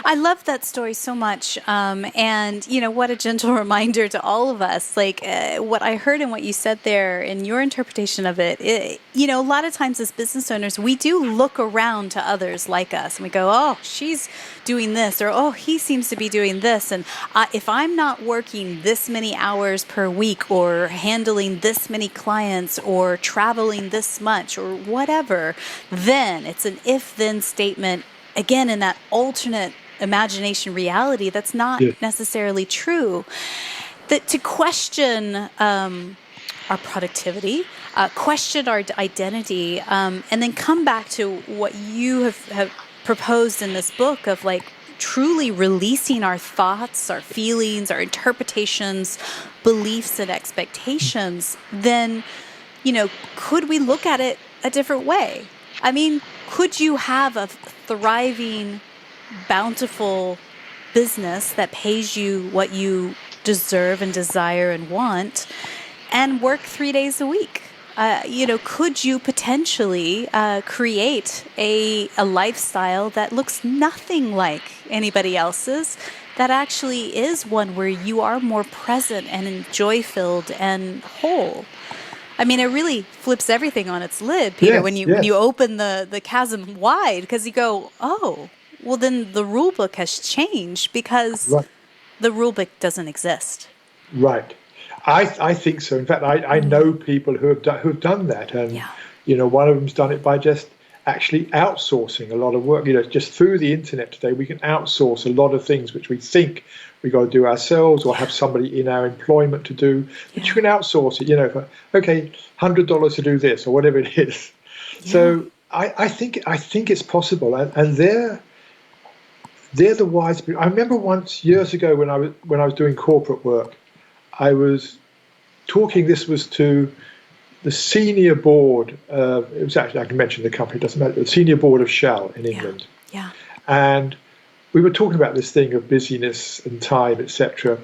I love that story so much. And, what a gentle reminder to all of us. Like what I heard and what you said there in your interpretation of it, a lot of times as business owners, we do look around to others like us and we go, oh, she's doing this, or, oh, he seems to be doing this. And if I'm not working this many hours per week or handling this many clients or traveling this much or whatever, then it's an if-then statement. Again, in that alternate imagination reality, that's not necessarily true. That to question our productivity, question our identity, and then come back to what you have proposed in this book of like truly releasing our thoughts, our feelings, our interpretations, beliefs, and expectations, then, could we look at it a different way? I mean, could you have a thriving, bountiful business that pays you what you deserve and desire and want and work 3 days a week? Could you potentially create a lifestyle that looks nothing like anybody else's, that actually is one where you are more present and joy-filled and whole? I mean, it really flips everything on its lid, Peter, when you open the chasm wide, because you go, oh, well, then the rule book has changed because the rule book doesn't exist. Right. I think so. In fact, I know people who've done that, and one of them's done it by just actually outsourcing a lot of work. Just through the internet today, we can outsource a lot of things which we think we got to do ourselves or have somebody in our employment to do. But you can outsource it. For, okay, $100 to do this or whatever it is. Yeah. So I think it's possible, and they're the wise people. I remember once years ago when I was doing corporate work, I was talking. This was to the senior board. It was actually, I can mention the company, it doesn't matter. The senior board of Shell in England. Yeah. And we were talking about this thing of busyness and time, etc.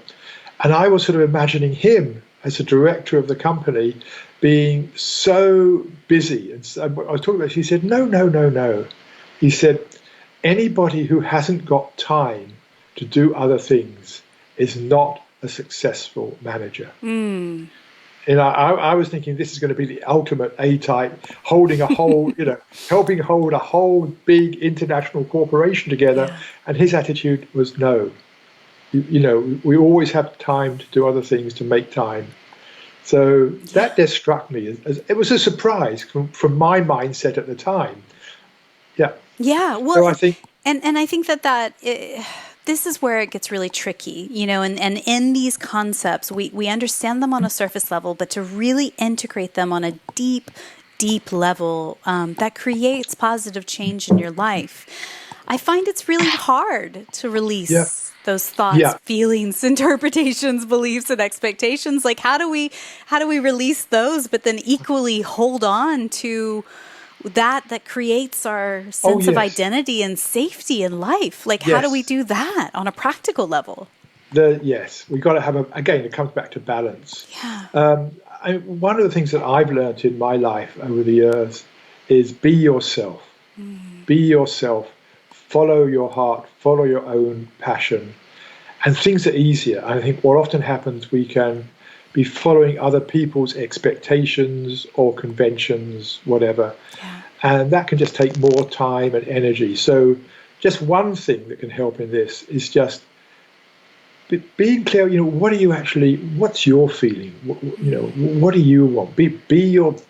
And I was sort of imagining him as a director of the company being so busy. And so I was talking about. He said, no. He said, anybody who hasn't got time to do other things is not a successful manager. I was thinking this is going to be the ultimate A-type, holding a whole, helping hold a whole big international corporation together. Yeah. And his attitude was no. We always have time to do other things, to make time. So that just struck me as it was a surprise from my mindset at the time. Yeah. Yeah. Well, so I think, and I think that this is where it gets really tricky, and in these concepts, we understand them on a surface level, but to really integrate them on a deep, deep level that creates positive change in your life, I find it's really hard to release those thoughts, feelings, interpretations, beliefs, and expectations. Like, how do we release those, but then equally hold on to that creates our sense of identity and safety in life? Like, how do we do that on a practical level? We got to have again, it comes back to balance. Yeah. One of the things that I've learned in my life over the years is be yourself. Be yourself. Follow your heart. Follow your own passion. And things are easier. I think what often happens, we can be following other people's expectations or conventions, whatever. Yeah. And that can just take more time and energy. So just one thing that can help in this is just being clear, what's your feeling? What do you want? Be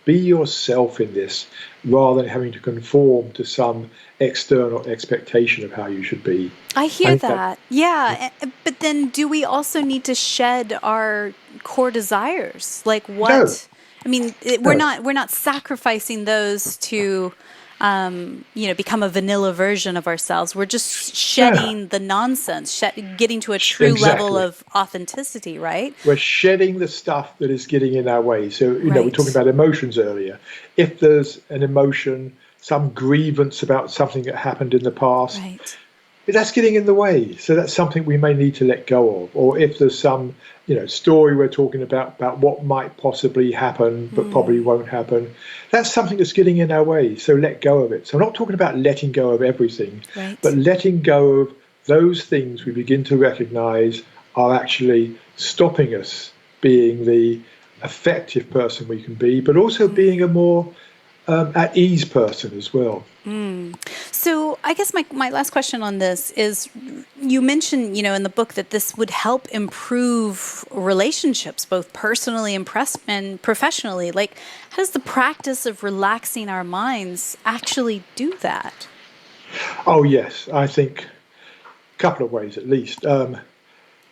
yourself in this, rather than having to conform to some external expectation of how you should be. I hear that. Yeah. But then do we also need to shed our core desires? Like what? No. I mean, we're not sacrificing those to become a vanilla version of ourselves. We're just shedding the nonsense, getting to a true level of authenticity, right? We're shedding the stuff that is getting in our way. So, we were talking about emotions earlier. If there's an emotion, some grievance about something that happened in the past, that's getting in the way. So that's something we may need to let go of. Or if there's some, story we're talking about what might possibly happen, but probably won't happen, that's something that's getting in our way. So let go of it. So I'm not talking about letting go of everything, Right. but letting go of those things we begin to recognize are actually stopping us being the effective person we can be, but also being a more at ease person as well. So I guess my last question on this is, you mentioned, in the book that this would help improve relationships, both personally and professionally. Like, how does the practice of relaxing our minds actually do that? Oh, yes, I think a couple of ways at least.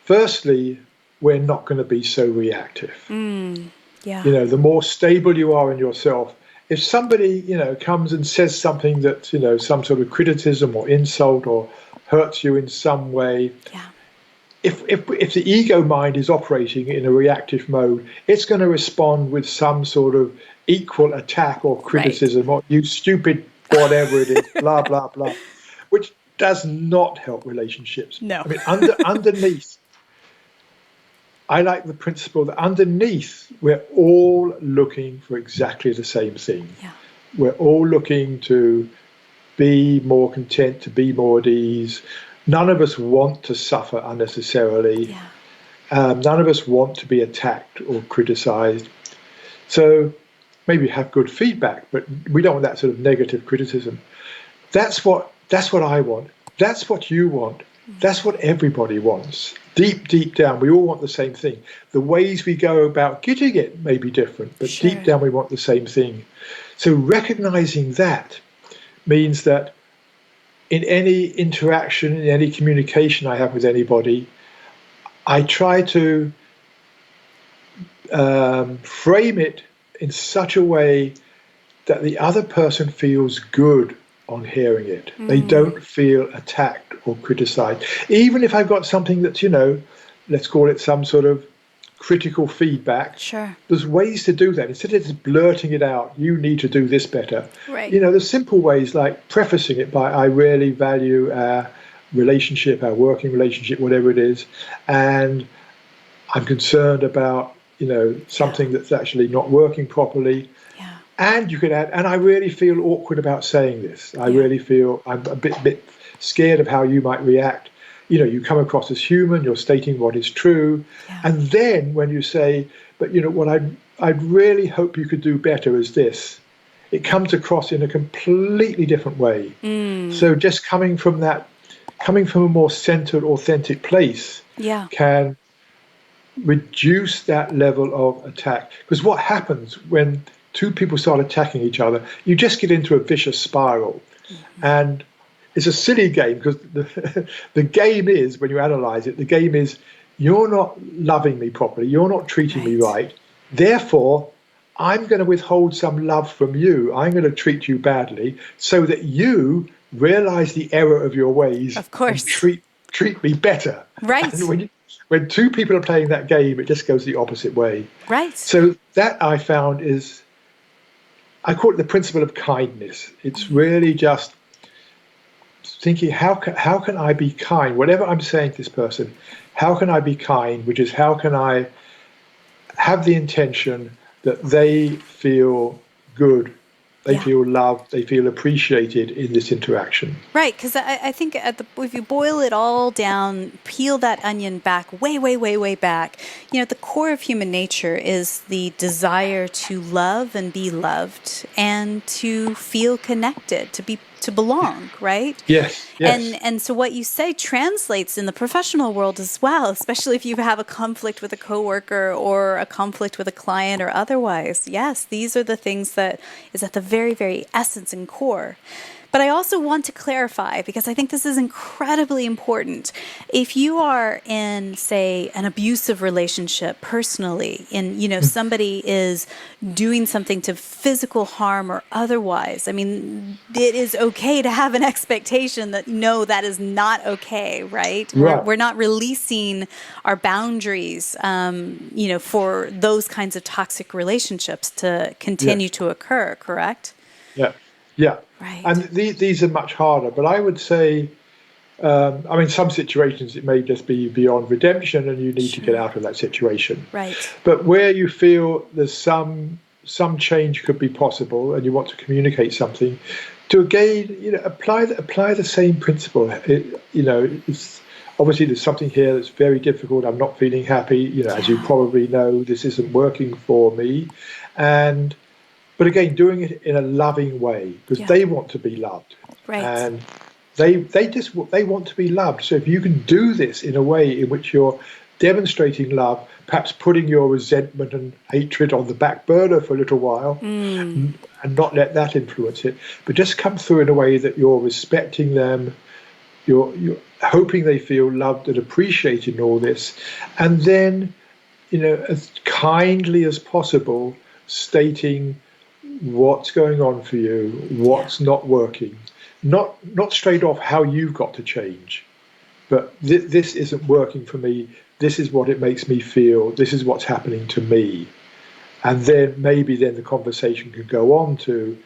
Firstly, we're not going to be so reactive. Yeah. The more stable you are in yourself, if somebody, comes and says something that, some sort of criticism or insult or hurts you in some way, Yeah. if the ego mind is operating in a reactive mode, it's going to respond with some sort of equal attack or criticism, or you stupid whatever it is, blah, blah, blah, which does not help relationships. No. I mean, underneath, I like the principle that underneath, we're all looking for exactly the same thing. Yeah. We're all looking to be more content, to be more at ease. None of us want to suffer unnecessarily. Yeah. None of us want to be attacked or criticized. So maybe have good feedback, but we don't want that sort of negative criticism. That's what I want. That's what you want. That's what everybody wants. Deep down, we all want the same thing. The ways we go about getting it may be different, but Sure. deep down we want the same thing. So recognizing that means that in any interaction, in any communication I have with anybody, I try to frame it in such a way that the other person feels good on hearing it. They don't feel attacked or criticized. Even if I've got something that's, let's call it some sort of critical feedback. Sure. There's ways to do that. Instead of just blurting it out, you need to do this better. Right. There's simple ways like prefacing it by, I really value our relationship, our working relationship, whatever it is. And I'm concerned about, something that's actually not working properly. Yeah. And you could add, and I really feel awkward about saying this. I really feel I'm a bit scared of how you might react. You come across as human, you're stating what is true. Yeah. And then when you say, but what I'd really hope you could do better is this, it comes across in a completely different way. So just coming from a more centered, authentic place can reduce that level of attack. Because what happens when two people start attacking each other, you just get into a vicious spiral. And it's a silly game, because the game is, when you analyze it, the game is, you're not loving me properly, you're not treating me right, therefore I'm going to withhold some love from you, I'm going to treat you badly so that you realize the error of your ways, of course, and treat me better. Right. And when two people are playing that game, it just goes the opposite way. Right. So that I found is, I call it the principle of kindness. It's really just thinking, how can I be kind? Whatever I'm saying to this person, how can I be kind? Which is, how can I have the intention that they feel good, they feel loved, they feel appreciated in this interaction. Right, because I think if you boil it all down, peel that onion back, way back, at the core of human nature is the desire to love and be loved, and to feel connected, to belong, right? Yes. And so what you say translates in the professional world as well, especially if you have a conflict with a coworker or a conflict with a client or otherwise. Yes, these are the things that is at the very, very essence and core. But I also want to clarify, because I think this is incredibly important. If you are in, say, an abusive relationship personally, and somebody is doing something to physical harm or otherwise, I mean, it is okay to have an expectation that no, that is not okay, right? We're not releasing our boundaries, for those kinds of toxic relationships to continue to occur. Correct? Yeah. Right. And these are much harder, but I would say I mean, some situations it may just be beyond redemption and you need to get Sure. out of that situation. Right. But where you feel there's some change could be possible and you want to communicate something, to again, apply the same principle. It's obviously there's something here that's very difficult. I'm not feeling happy. As you Yeah. probably know, this isn't working for me, and but again, doing it in a loving way because Yeah. they want to be loved, Right. and they want to be loved. So if you can do this in a way in which you're demonstrating love, perhaps putting your resentment and hatred on the back burner for a little while, Mm. and not let that influence it, but just come through in a way that you're respecting them, you're hoping they feel loved and appreciated in all this, and then as kindly as possible, stating what's going on for you, Yeah. what's not working, not straight off how you've got to change, but this isn't working for me. This is what it makes me feel. This is what's happening to me, and then maybe then the conversation can go on to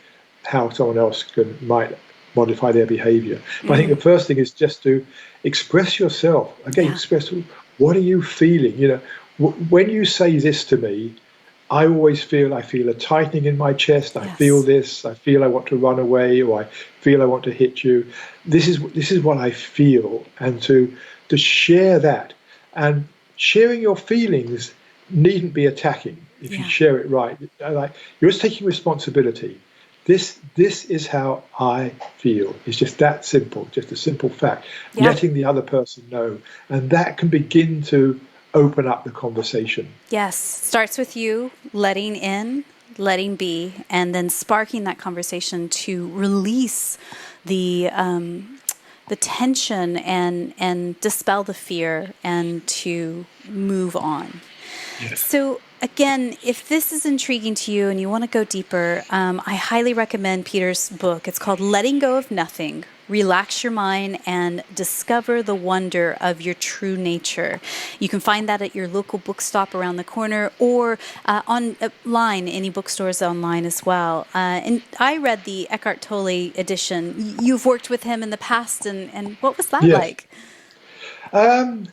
how someone else might modify their behavior. But I think the Mm. first thing is just to express yourself. Again, Yeah. express what are you feeling. When you say this to me, I feel a tightening in my chest. I feel Yes. this. I feel I want to run away, or I feel I want to hit you. This is what I feel, and to share that, and sharing your feelings needn't be attacking if you Yeah. share it right. Like you're just taking responsibility. This is how I feel. It's just that simple, just a simple fact. Yeah. Letting the other person know, and that can begin to open up the conversation. Yes. Starts with you letting in, letting be, and then sparking that conversation to release the tension and dispel the fear and to move on. Yes. So, again, if this is intriguing to you and you want to go deeper, I highly recommend Peter's book. It's called Letting Go of Nothing. Relax your mind and discover the wonder of your true nature. You can find that at your local bookstop around the corner or online, any bookstores online as well. And I read the Eckhart Tolle edition. You've worked with him in the past, and what was that Yes. like? Um,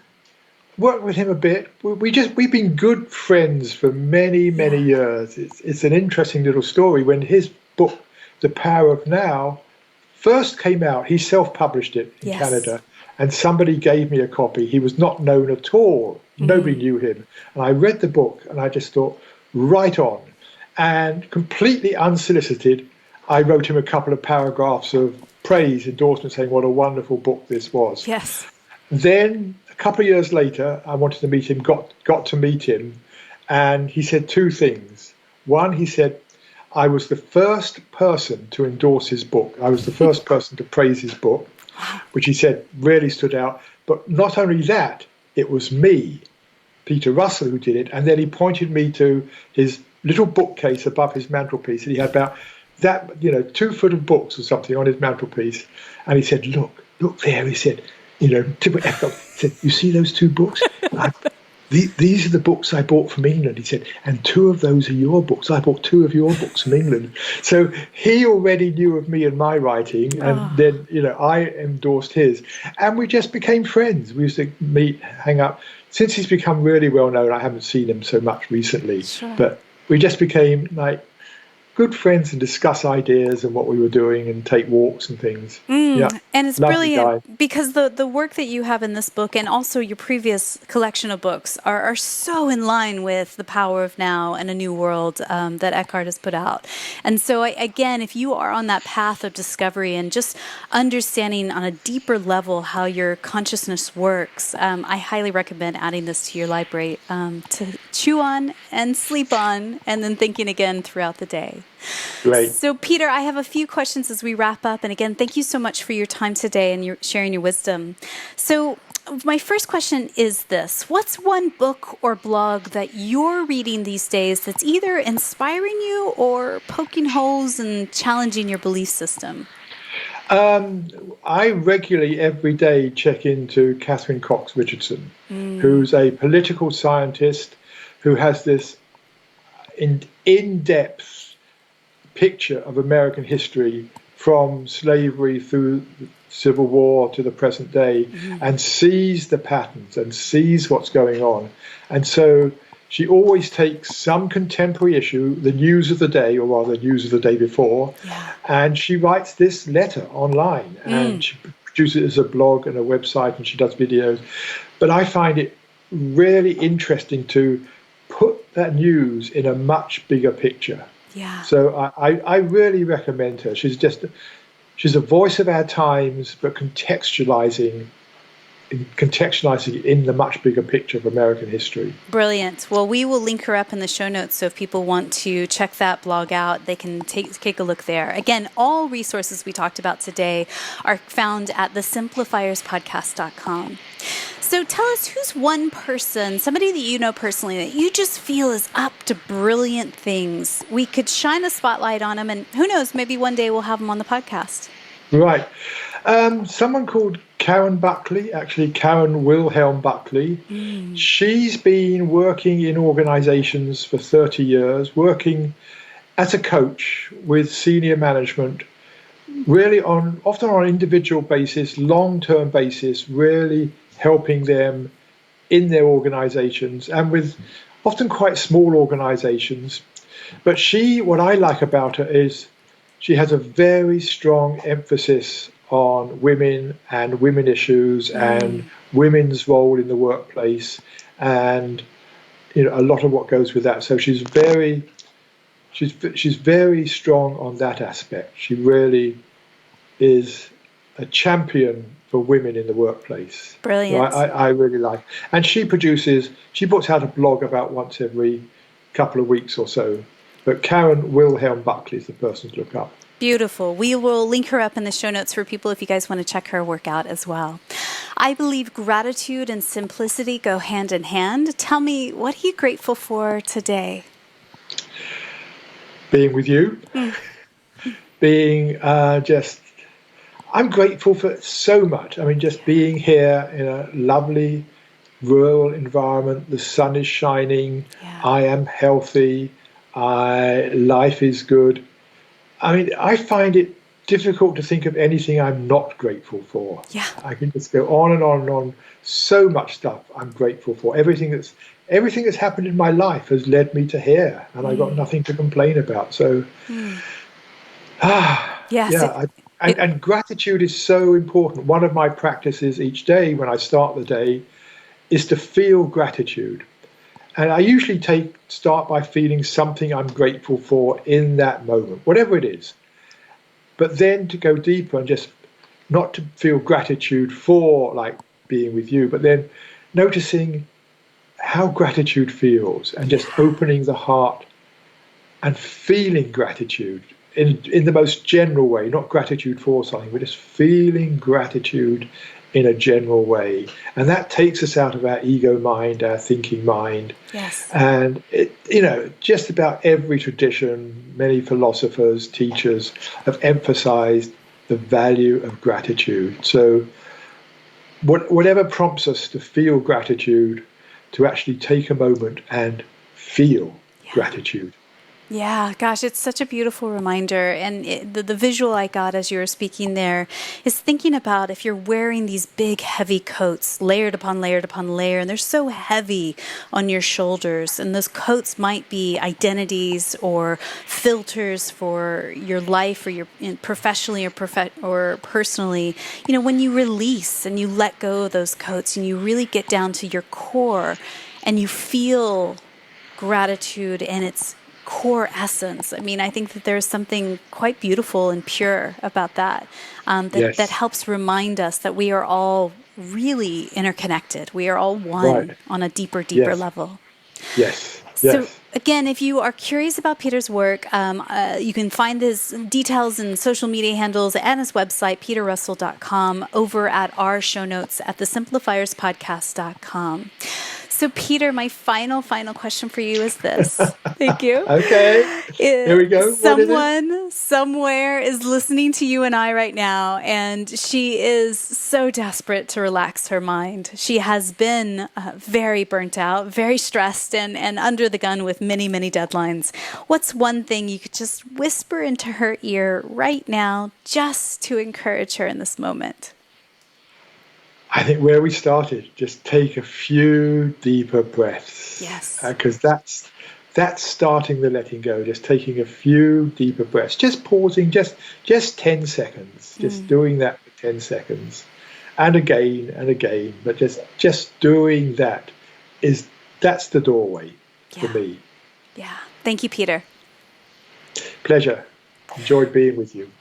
Worked with him a bit. We've been good friends for many Yeah. years. It's an interesting little story. When his book, The Power of Now, first came out, he self-published it in Yes. Canada, and somebody gave me a copy. He was not known at all. Nobody Mm. knew him. And I read the book and I just thought, right on. And completely unsolicited, I wrote him a couple of paragraphs of praise, endorsement, saying what a wonderful book this was. Yes. Then a couple of years later, I wanted to meet him, got to meet him, and he said two things. One, he said, I was the first person to endorse his book. I was the first person to praise his book, which he said really stood out. But not only that, it was me, Peter Russell, who did it. And then he pointed me to his little bookcase above his mantelpiece. And he had about that, 2 foot of books or something on his mantelpiece. And he said, look there. He said, Timothy Eckhart said, you see those 2 books? These are the books I bought from England, he said, and 2 of those are your books. I bought 2 of your books from England. So he already knew of me and my writing, and Oh. then, I endorsed his. And we just became friends. We used to meet, hang up. Since he's become really well known, I haven't seen him so much recently, Sure. but we just became like good friends and discuss ideas and what we were doing and take walks and things. Yeah, And it's lovely guy. brilliant because the work that you have in this book and also your previous collection of books are so in line with The Power of Now and A New World that Eckhart has put out. And so, again, if you are on that path of discovery and just understanding on a deeper level how your consciousness works, I highly recommend adding this to your library to chew on and sleep on and then thinking again throughout the day. Great. So, Peter, I have a few questions as we wrap up. And again, thank you so much for your time today and your sharing your wisdom. So, my first question is this. What's one book or blog that you're reading these days that's either inspiring you or poking holes and challenging your belief system? I regularly, every day, check into Catherine Cox Richardson, who's a political scientist who has this in-depth picture of American history from slavery through Civil War to the present day, and sees the patterns and sees what's going on. And so she always takes some contemporary issue, the news of the day, or rather the news of the day before, and she writes this letter online, and she produces it as a blog and a website, and she does videos. But I find it really interesting to put that news in a much bigger picture. Yeah. So I really recommend her. She's a voice of our times, but contextualizing in the much bigger picture of American history. Brilliant. Well, we will link her up in the show notes, so if people want to check that blog out, they can take a look there. Again, all resources we talked about today are found at thesimplifierspodcast.com. So tell us, who's one person, somebody that you know personally, that you just feel is up to brilliant things? We could shine a spotlight on them, and who knows, maybe one day we'll have them on the podcast. Right. Someone called Karen Buckley, actually Karen Wilhelm Buckley. She's been working in organizations for 30 years, working as a coach with senior management, really often on an individual basis, long-term basis, really helping them in their organizations and with often quite small organizations. But what I like about her is she has a very strong emphasis on women and women issues and women's role in the workplace, and a lot of what goes with that. So she's very strong on that aspect. She really is a champion for women in the workplace. Brilliant. So I really like. And she puts out a blog about once every couple of weeks or so. But Karen Wilhelm Buckley is the person to look up. Beautiful. We will link her up in the show notes for people if you guys want to check her work out as well. I believe gratitude and simplicity go hand in hand. Tell me, what are you grateful for today? Being with you. Being I'm grateful for so much. I mean, just being here in a lovely rural environment. The sun is shining. Yeah. I am healthy. Life is good. I mean, I find it difficult to think of anything I'm not grateful for. Yeah. I can just go on and on and on. So much stuff I'm grateful for. Everything that's happened in my life has led me to here, and I got nothing to complain about. So, And gratitude is so important. One of my practices each day when I start the day is to feel gratitude. And I usually start by feeling something I'm grateful for in that moment, whatever it is. But then to go deeper and just not to feel gratitude for like being with you, but then noticing how gratitude feels and just opening the heart and feeling gratitude in the most general way, not gratitude for something, but just feeling gratitude in a general way. And that takes us out of our ego mind, our thinking mind. Yes. And, just about every tradition, many philosophers, teachers have emphasized the value of gratitude. So whatever prompts us to feel gratitude, to actually take a moment and feel gratitude. Yeah, gosh, it's such a beautiful reminder. And the visual I got as you were speaking there is thinking about if you're wearing these big, heavy coats, layered upon layered upon layer, and they're so heavy on your shoulders. And those coats might be identities or filters for your life or your professionally or personally. When you release and you let go of those coats and you really get down to your core and you feel gratitude and its core essence. I mean, I think that there's something quite beautiful and pure about that, that helps remind us that we are all really interconnected. We are all one on a deeper level. Yes. So again, if you are curious about Peter's work, you can find his details and social media handles and his website, peterrussell.com, over at our show notes at thesimplifierspodcast.com. So, Peter, my final question for you is this. Thank you. Okay. Here we go. What is it? Someone somewhere is listening to you and I right now, and she is so desperate to relax her mind. She has been very burnt out, very stressed, and under the gun with many, many deadlines. What's one thing you could just whisper into her ear right now just to encourage her in this moment? I think where we started, just take a few deeper breaths. Yes. Because that's starting the letting go, just taking a few deeper breaths, just pausing, just 10 seconds, just doing that for 10 seconds. And again, but just doing that's the doorway for me. Yeah. Thank you, Peter. Pleasure. Enjoyed being with you.